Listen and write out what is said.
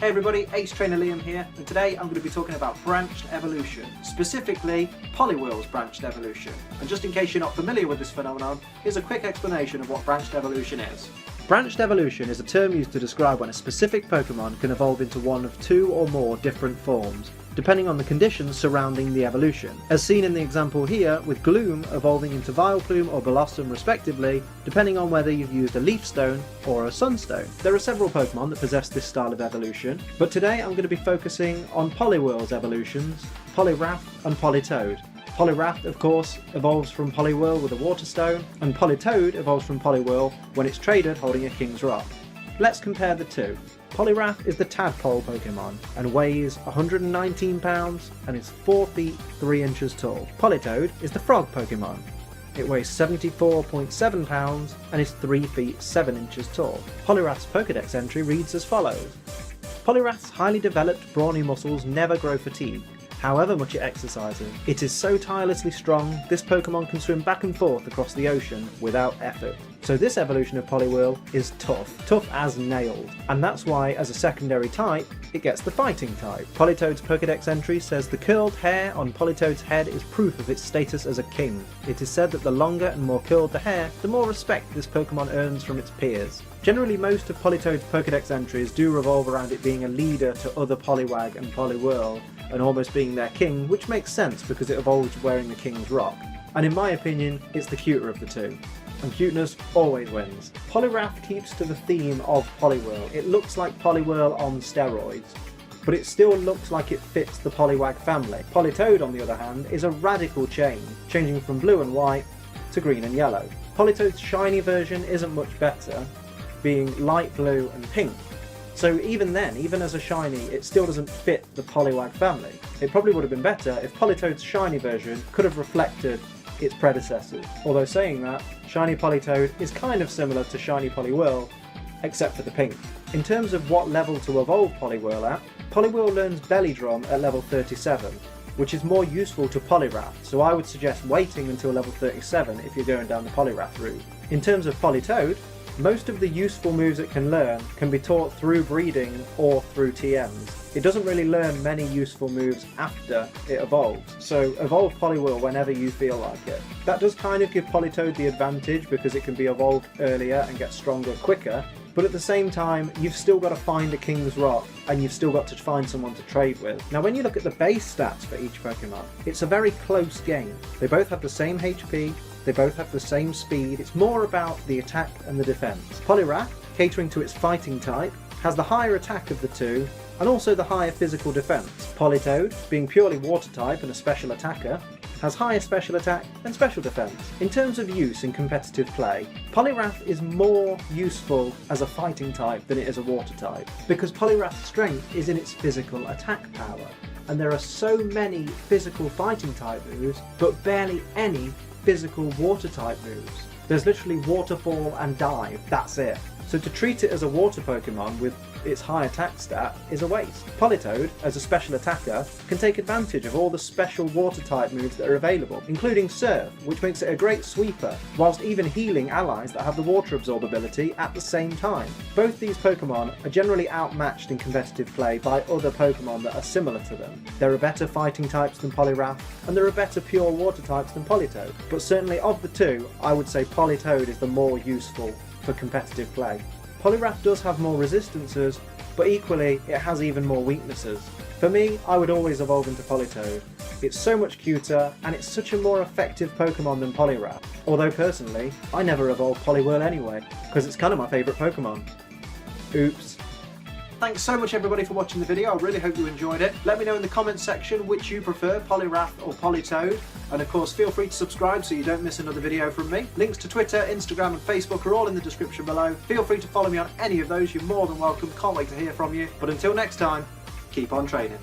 Hey everybody, AceTrainerLiam here, and today I'm going to be talking about branched evolution, specifically Poliwhirl's branched evolution. And just in case you're not familiar with this phenomenon, here's a quick explanation of what branched evolution is. Branched evolution is a term used to describe when a specific Pokémon can evolve into one of two or more different forms, depending on the conditions surrounding the evolution, as seen in the example here with Gloom evolving into Vileplume or Blossom respectively, depending on whether you've used a Leaf Stone or a Sunstone. There are several Pokémon that possess this style of evolution, but today I'm going to be focusing on Poliwhirl's evolutions, Poliwrath and Politoed. Poliwrath, of course, evolves from Poliwhirl with a Water Stone, and Politoed evolves from Poliwhirl when it's traded holding a King's Rock. Let's compare the two. Poliwrath is the tadpole Pokemon and weighs 119 pounds and is 4 feet 3 inches tall. Politoed is the frog Pokemon. It weighs 74.7 pounds and is 3 feet 7 inches tall. Poliwrath's Pokédex entry reads as follows. Poliwrath's highly developed brawny muscles never grow fatigued, however much it exercises. It is so tirelessly strong, this Pokemon can swim back and forth across the ocean without effort. So this evolution of Poliwhirl is tough as nails, and that's why as a secondary type, it gets the fighting type. Politoed's Pokédex entry says the curled hair on Politoed's head is proof of its status as a king. It is said that the longer and more curled the hair, the more respect this Pokemon earns from its peers. Generally most of Politoed's Pokédex entries do revolve around it being a leader to other Poliwag and Poliwhirl, and almost being their king, which makes sense because it evolves wearing the King's Rock. And in my opinion, it's the cuter of the two. And cuteness always wins. Poliwrath keeps to the theme of Poliwhirl. It looks like Poliwhirl on steroids, but it still looks like it fits the Poliwag family. Politoed, on the other hand, is a radical change, changing from blue and white to green and yellow. Politoed's shiny version isn't much better, being light blue and pink. So even then, even as a shiny, it still doesn't fit the Poliwag family. It probably would have been better if Politoed's shiny version could have reflected its predecessors. Although saying that, shiny Politoed is kind of similar to shiny Poliwhirl, except for the pink. In terms of what level to evolve Poliwhirl at, Poliwhirl learns Belly Drum at level 37, which is more useful to Poliwrath, so I would suggest waiting until level 37 if you're going down the Poliwrath route. In terms of Politoed, most of the useful moves it can learn can be taught through breeding or through TMs. It doesn't really learn many useful moves after it evolves, so evolve Poliwhirl whenever you feel like it. That does kind of give Politoed the advantage because it can be evolved earlier and get stronger quicker, but at the same time you've still got to find a King's Rock and you've still got to find someone to trade with. Now when you look at the base stats for each Pokemon, it's a very close game. They both have the same HP, they both have the same speed. It's more about the attack and the defense. Poliwrath, catering to its fighting type, has the higher attack of the two and also the higher physical defense. Politoed, being purely water type and a special attacker, has higher special attack and special defense. In terms of use in competitive play, Poliwrath is more useful as a fighting type than it is a water type, because Poliwrath's strength is in its physical attack power, and there are so many physical fighting type moves, but barely any physical water type moves. There's literally Waterfall and Dive, that's it. So to treat it as a water Pokemon with its high attack stat is a waste. Politoed, as a special attacker, can take advantage of all the special water type moves that are available, including Surf, which makes it a great sweeper, whilst even healing allies that have the water absorb ability at the same time. Both these Pokemon are generally outmatched in competitive play by other Pokemon that are similar to them. There are better fighting types than Poliwrath, and there are better pure water types than Politoed, but certainly of the two, I would say Politoed is the more useful for competitive play. Poliwrath does have more resistances, but equally it has even more weaknesses. For me, I would always evolve into Politoed. It's so much cuter, and it's such a more effective Pokemon than Poliwrath. Although personally, I never evolved Poliwhirl anyway, because it's kind of my favourite Pokemon. Oops. Thanks so much everybody for watching the video, I really hope you enjoyed it. Let me know in the comments section which you prefer, Poliwrath or Politoed. And of course feel free to subscribe so you don't miss another video from me. Links to Twitter, Instagram and Facebook are all in the description below. Feel free to follow me on any of those, you're more than welcome, can't wait to hear from you. But until next time, keep on training.